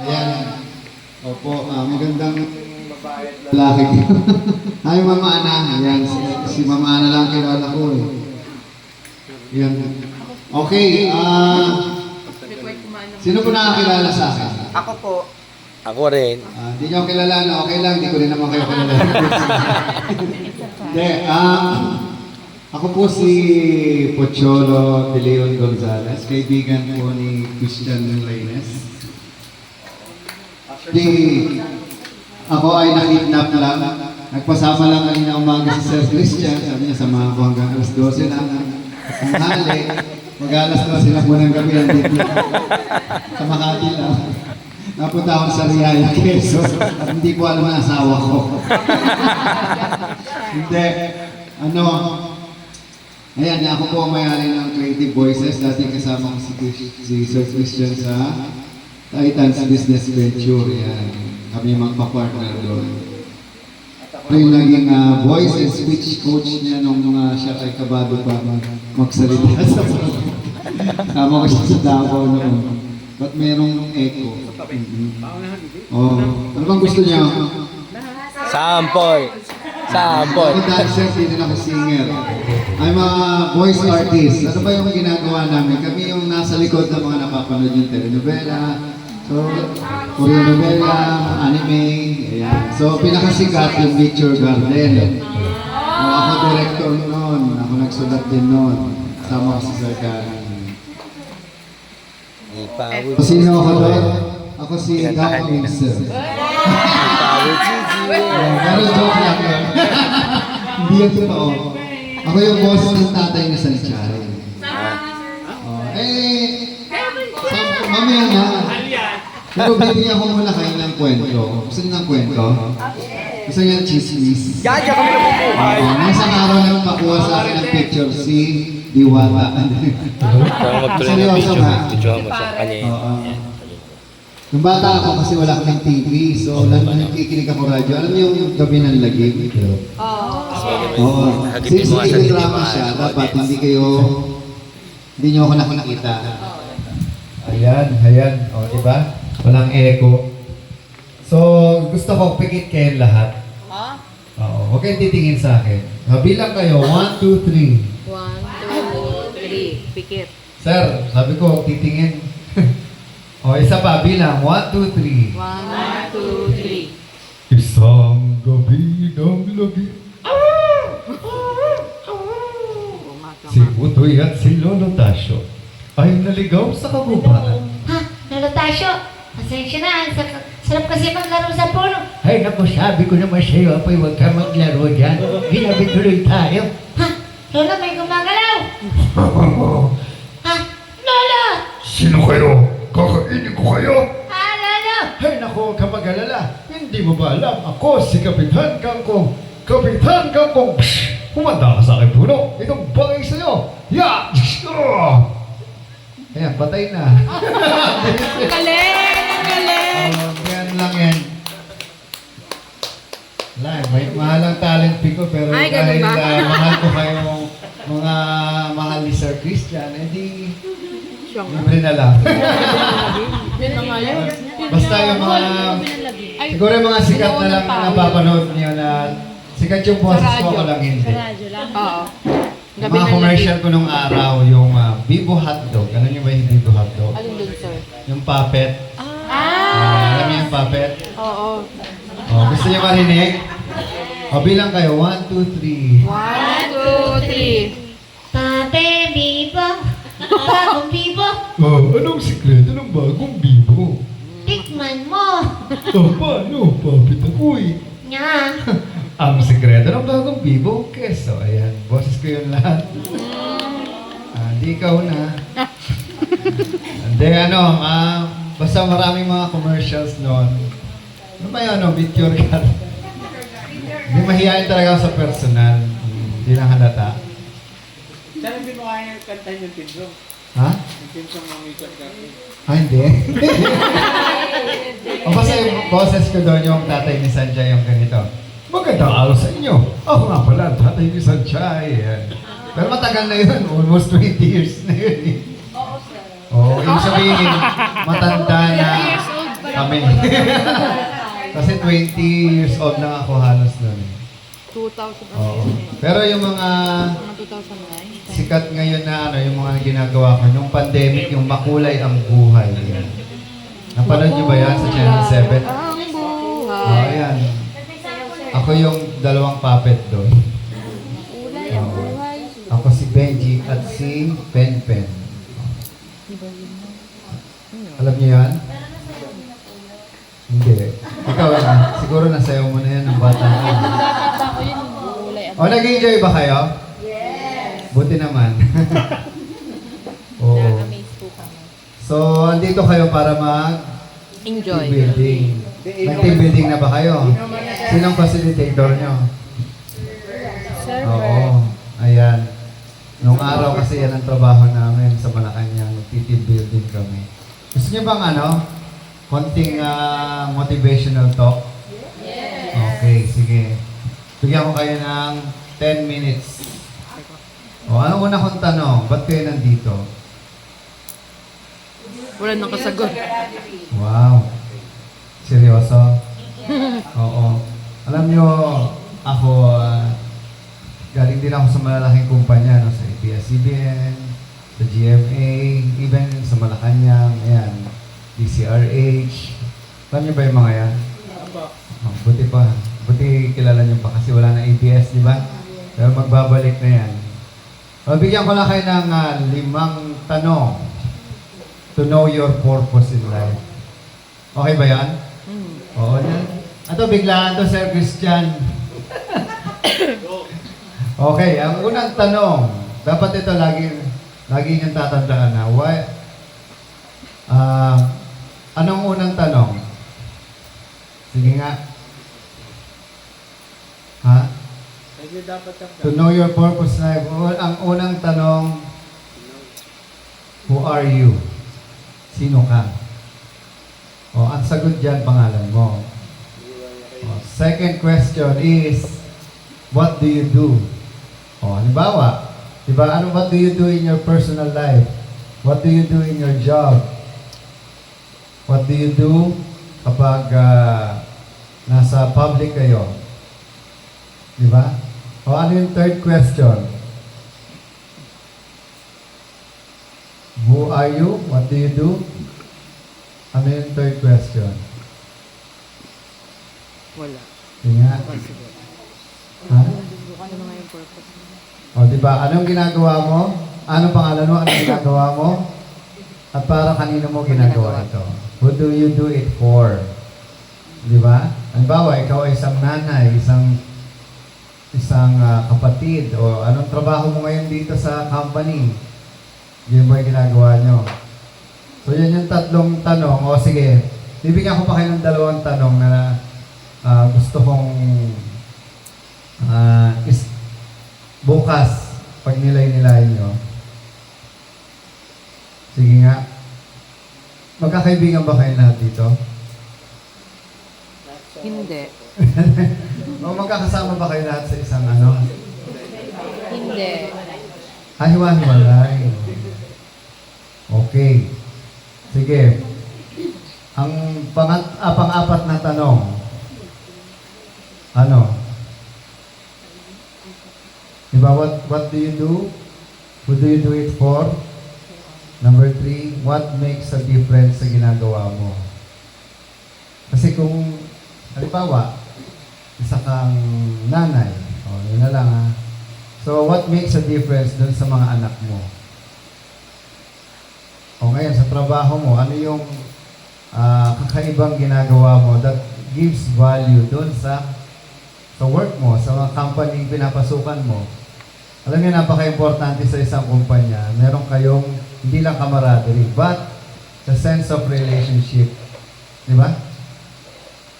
Ayan. Opo, magandang babae at lalaki. Ay, Mama Ana. Ayan, si Mama Ana lang kilala ko eh. Ayan. Okay, sino po nakakilala sa akin? Ako po. Ako rin. Hindi nyo kilala, no? Okay lang, hindi ko rin naman kayo kilala. Hindi, ako po si Pocholo de Leon Gonzalez, kaibigan po ni Christian Reynes. Ako ay nakidnap lang. Nagpasama lang kanina umaga si Sir Christian. Sabi niya, samahan ko hanggang alas 12 lang. Ang hali, mag-alas 12 lang po ng gabi. Andito sa Makati lang. Napunta ako sa Riyaya, Quezon. At hindi ko alam ang asawa ko. Hindi. Ayan, ako po ang may-ari ng Creative Voices. Dati kasama ko si Sir Christian sa Titans Business Venture. Yan. Kami magpa-partner doon. Ako yung naging voice and speech coach niya nung siya ay kabado pa magsalita sa Tama ko siya sa Davao noon. Ba't merong echo? Oh. Ano bang gusto niya? Sample. Sample. Ako dancer, hindi na ako singer. I'm a voice artist. Ano ba yung ginagawa namin? Kami yung nasa likod ng mga napapanood yung telenovela. So, Korean novela, anime, ayan. So, pinakasikat yung Nature Garden. Ako director noon. Ako nagsulat din noon. Sama ko si Sir Karen. Sino ako doon? Ako si Gao Minser. Pero joke lang yun. Hindi yung totoo. Ako yung boss ng tatay ni Sanchay. Mamaya na. Pero bibigyan ko muna kayo ng kwento. Gusto niyo ng kwento? Gusto niyo ng chismis? Gaya kami na bubuhay. Isang araw lang pakuha sa akin ng picture si Diwata. Magtuloy ng video mo sa kanya. Nung bata ako kasi wala kaming TV, so nakikinig ako radyo. Alam niyo yung gabi ng lagim? Oo. Since hindi drama siya, dapat hindi niyo ako nakikita. Ayan. O, diba? Walang echo. So, gusto ko pikit kayong lahat. Oo, huwag kayong titingin sa akin. Bilang kayo, 1, 2, 3. 1, 2, 3. Pikit. Sir, sabi ko, titingin. O, isa pa, bilang. 1, 2, 3. 1, 2, 3. Isang gabi ng lagi. Si Utoy at si Lolo Tasyo ay naligaw sa kabubatan. Ha? Lolo Tasyo? Pasensya na. Sarap kasi maglaro sa puno. Ay, naku, sabi ko naman sa'yo, apoy, huwag ka maglaro dyan. Ginabi tuloy tayo. Ha? Lolo, may gumagalaw. Ha? Lolo! Sino kayo? Kakainin ko kayo? Ha, Lolo? Ay, naku, huwag ka mag-alala. Hindi mo ba alam? Ako si Kapitan Kangkong. Kapitan Kangkong! Psh! Humanda ka sa akin, puno. Itong bagay sa'yo. Ya! Ayan, patay na. Galing! Yan lang yan. Wala, may mahalang talent pick ko, pero Ay, ganun dahil ba? mahal ko kayong mga mahal ni Sir Christian, hindi libre na lang. Yun na nga yun. Basta yung mga, siguro yung mga sikat na lang na napapanood niyo na sikat yung boses ko, ako lang hindi. Oo. Yung mga commercial ko nung araw, yung Bibo Hotdog. Alam niyo ba yung Bibo Hotdog? Alin dun, sir? Yung puppet. Alam niyo yung puppet? Oo. Oh, gusto niyo marinig? O, bilang kayo. 1, 2, 3. 1, 2, 3. Tate, Bibo. Bagong Bibo. Oh, anong sikreto ng bagong bibo? Tikman mo. Paano? Papit ako eh. Nya. Ang sikreto ng bagong Bibo Queso. Ayan, boses ko yun lahat. Di ikaw na. Hindi, basta maraming mga commercials noon. Ano ba yun, Beat Your Cat? Hindi mahihayin talaga ako sa personal. Hindi lang halata. Sana hindi mo kaya kantahin yung timsong. Ha? Yung timsong ng Wiccan Cafe. Hindi. O basta yung boses ko doon, yung tatay ni Sanjay, yung ganito. Magandang araw sa inyo. Ako nga pala, tatay ni Sanjay. Pero matagal na yun. Almost 20 years na yun. Oo, sir. Oo, ibig sabihin, matanda na. kami. Kasi 20 years old na ako halos nun. 2,000. Oo. Pero yung mga Mga 2009. sikat ngayon na ano, yung mga ginagawa ko, yung pandemic, yung makulay ang buhay. Yan. Napanood nyo ba yan sa Channel 7? Ang Oo, buhay. yan. Ako yung dalawang puppet doon. Kulay ang buhay. Ako si Benji at si Pen. Alam niyo yan? Hindi. Ikaw, siguro nasayaw mo na yan ng bata mo. Bata ko yun. Kulay ang O, nag-enjoy ba kayo? Yes! Buti naman. Oo. Na-amaze po kami. So, andito kayo para Enjoy. team building. Nag-team building na ba kayo? Sinong facilitator nyo? Server. Oo. Ayan. Nung araw kasi yan ang trabaho namin sa Malacanang. Team building kami. Gusto niyo bang konting motivational talk? Yes. Okay, sige. Bigyan ko kayo ng 10 minutes. O, ano una kong tanong? Ba't kayo nandito? Wala nang kasagot. Wow. Seryoso? Oo. Alam nyo, ako, galing din ako sa malalaking kumpanya, no? Sa ABS-CBN, sa GMA, even sa Malacanang, ayan, DCRH. Alam nyo ba yung mga yan? Oh, buti pa. Buti kilala nyo pa kasi wala na ABS, di ba? Pero magbabalik na yan. O, bigyan ko lang kayo ng 5 tanong to know your purpose in life. Okay ba yan? Oo yan. Ato, biglaan to, Sir Christian. Okay, ang unang tanong, dapat ito lagi niyong tatandaan na, anong unang tanong? Sige nga. Ha? Hindi dapat ang To know your purpose in life. Ang unang tanong, who are you? Sino ka? O, ang sagot dyan, pangalan mo. O, second question is, what do you do? O, halimbawa, diba, what do you do in your personal life? What do you do in your job? What do you do kapag nasa public kayo? Diba? O, ano yung third question? Who are you? What do you do? Ano yung third question? Wala. Yun nga. Ha? Ano nga yung purpose? O, di ba? Anong ginagawa mo? Anong pangalan mo? Anong ginagawa mo? At para kanino mo ginagawa ito? Who do you do it for? Di ba? Halimbawa, ikaw ay isang nanay, isang kapatid, o anong trabaho mo ngayon dito sa company? Yun ba yung ginagawa nyo? So, yan yung 3 tanong. O, sige. Bibigyan ko pa kayo ng 2 tanong na gusto kong bukas, pag nilay-nilay nyo. Sige nga. Magkakaibigan ba kayo lahat dito? Hindi. O magkakasama ba kayo lahat sa isang ano? Hindi. Hiwa-hiwalay. Okay. Sige. Ang pang-apat na tanong. Ano? Diba, what do you do? Who do you do it for? Number 3, what makes a difference sa ginagawa mo? Kasi kung, halimbawa, isa kang nanay, yun na lang ha. So, what makes a difference dun sa mga anak mo? O ngayon, sa trabaho mo, ano yung kakaibang ginagawa mo that gives value dun sa work mo, sa mga company pinapasukan mo? Alam niyo, napaka-importante sa isang kumpanya. Meron kayong hindi lang camaraderie, but the sense of relationship. Di ba?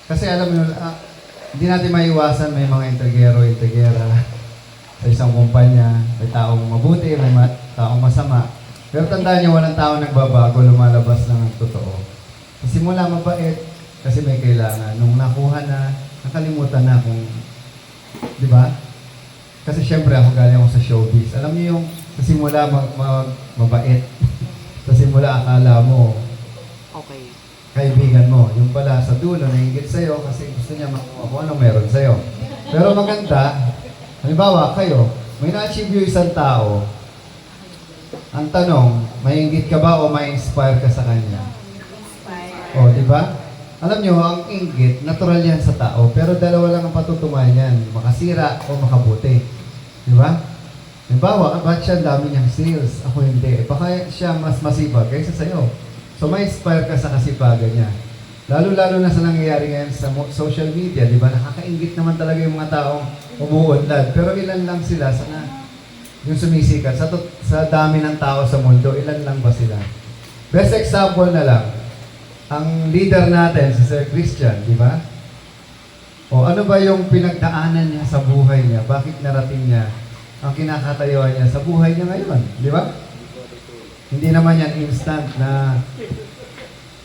Kasi alam niyo, hindi natin maiwasan may mga integera sa isang kumpanya. May taong mabuti, may taong masama. Pero tandaan niyo, walang taong nagbabago, lumalabas lang ang totoo. Kasi simula mabait, kasi may kailangan. Nung nakuha na, nakalimutan na kung, di ba? Kasi syempre ako galing ako sa showbiz. Alam niyo yung sa simula mabait. Sa simula akala mo Okay. kaibigan mo. Yung pala sa dulo, naiingit sa'yo kasi gusto niya makuha kung anong meron sa'yo. Pero maganda, halimbawa kayo, may na-achieve yung isang tao, ang tanong, maiingit ka ba o ma-inspire ka sa kanya? O, di ba? Alam nyo, ang inggit, natural yan sa tao, pero dalawa lang ang patutungan yan, makasira o makabuti. Di ba? Halimbawa, ba't siya ang dami niyang sales? Ako hindi. Baka siya mas masipag kaysa sa'yo. So, ma-inspire ka sa kasipagan niya. Lalo-lalo na sa nangyayari ngayon sa social media, di ba? Nakakaingit naman talaga yung mga taong umuunlad. Pero ilan lang sila sana yung sumisikat. Sa dami ng tao sa mundo, ilan lang ba sila? Best example na lang, ang leader natin, si Sir Christian, di ba? O ano ba yung pinagdaanan niya sa buhay niya? Bakit narating niya ang kinakatayuan niya sa buhay niya ngayon? Di ba? Hindi naman yan instant na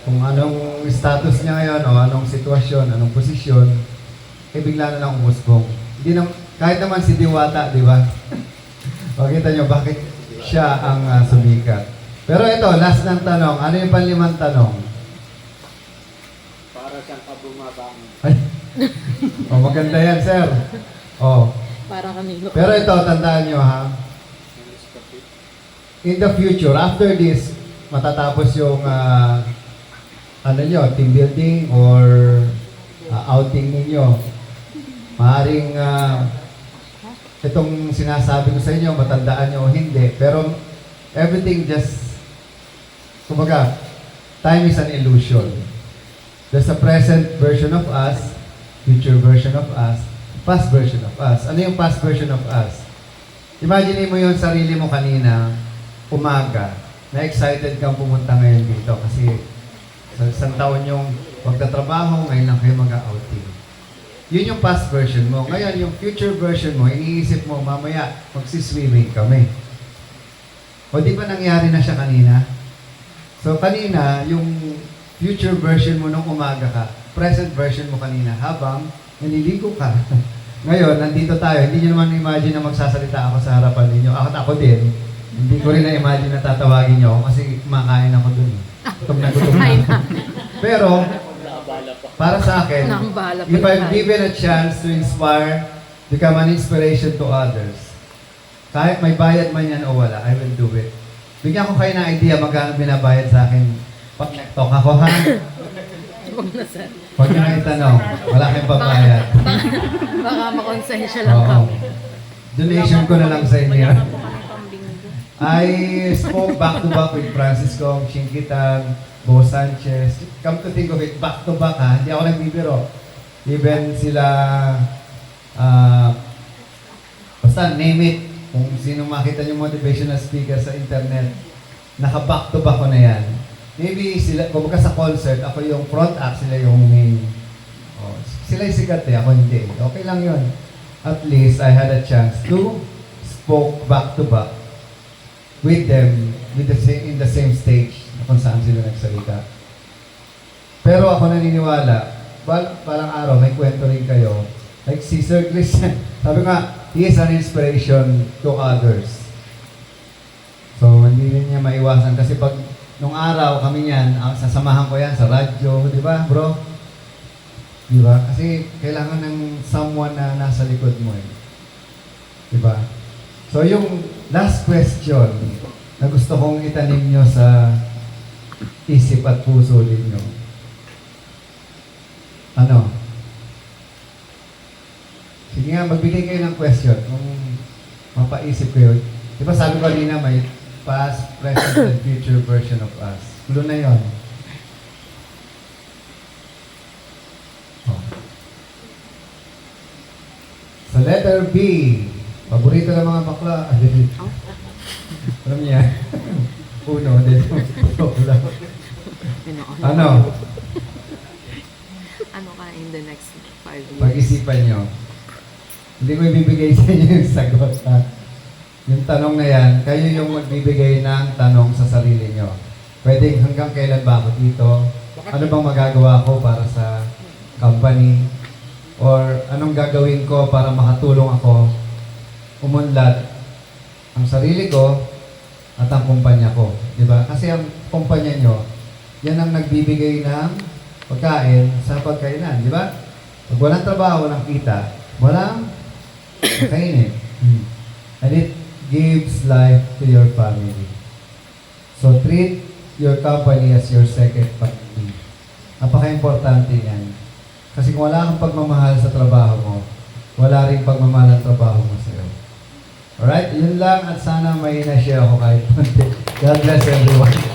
kung anong status niya ngayon o anong sitwasyon, anong posisyon, eh bigla na lang umusbong. Hindi na, kahit naman si Diwata, di ba? Makita niyo bakit siya ang sumikat. Pero ito, last ng tanong. Ano yung panlimang tanong? Para siyang kabumabang. Ay. Oh, maganda yan, sir. Oh. Para kanino. Pero ito, tandaan nyo ha. In the future, after this, matatapos yung ano nyo, team building or outing ninyo. Maaring itong sinasabi ko sa inyo, matandaan nyo o hindi. Pero everything just, kumbaga, time is an illusion. There's a present version of us, future version of us, past version of us. Ano yung past version of us? Imagine mo yung sarili mo kanina, umaga, na excited kang pumunta ngayon dito kasi sa isang taon yung magtatrabaho, ngayon lang kayo mag-outing. Yun yung past version mo. Ngayon, yung future version mo, iniisip mo, mamaya, magsiswimming kami. O di ba nangyari na siya kanina? So kanina, yung future version mo nung umaga ka, present version mo kanina habang naliligo ka. Ngayon, nandito tayo. Hindi nyo naman imagine na magsasalita ako sa harapan ninyo. Ako din. Hindi ko rin na-imagine na tatawagin nyo ako kasi kumakain ako dun. Gutom na gutom na. Pero, para sa akin, if I'm given a chance to inspire, become an inspiration to others, kahit may bayad man yan o wala, I will do it. Bigyan ko kayo ng idea magkano binabayad sa akin pag nag-talk ako, ha? Huwag nyo na itanong. Wala kayong pabayad. Baka makonsensya lang Oo. kami. Donation ko na lang sa inyo. I spoke back-to-back with Francis Kong, Chinkitan, Bo Sanchez. Come to think of it, back-to-back ha. Hindi ako nagbibiro. Even sila, basta name it. Kung sino makita yung motivational speaker sa internet, naka-back-to-back ko na yan. Maybe sila, kung sa concert, ako yung front act, sila yung main. Oh, sila yung sikat eh, ako hindi. Okay lang yun. At least, I had a chance to spoke back-to-back with them in the same stage na kung saan sila nagsalita. Pero ako naniniwala, parang araw, may kwento rin kayo. Like si Sir Christian, sabi nga, he is an inspiration to others. So, hindi rin niya maiwasan. Kasi pag nung araw kami yan, sasamahan ko yan sa radyo, di ba bro? Di ba? Kasi kailangan ng someone na nasa likod mo eh. Di ba? So, yung last question na gusto kong itanim nyo sa isip at puso ninyo. Ano? Sige nga, magbigay kayo ng question kung mapaisip kayo. Di ba sabi ko kanina may past, present, and future version of us. Tulo na yun. Oh. Sa letter B, paborito ng mga bakla. Alam niya? Uno, dito. Ano? Ano ka in the next 5 years? Pag-isipan nyo. Hindi ko ibibigay sa inyo yung sagot. Ha? Yung tanong na yan, kayo yung magbibigay ng tanong sa sarili nyo. Pwede hanggang kailan ba ako dito? Ano bang magagawa ko para sa company? Or anong gagawin ko para makatulong ako umunlad ang sarili ko at ang kumpanya ko. Diba? Kasi ang kumpanya nyo, yan ang nagbibigay ng pagkain sa pagkainan, di ba? Pag walang trabaho, walang kita, walang makainin. And it gives life to your family. So treat your company as your second family. Napaka-importante yan. Kasi kung wala kang pagmamahal sa trabaho mo, wala rin pagmamahal ang trabaho mo sa'yo. Alright? Yun lang at sana may na-share ako kahit konti. God bless everyone.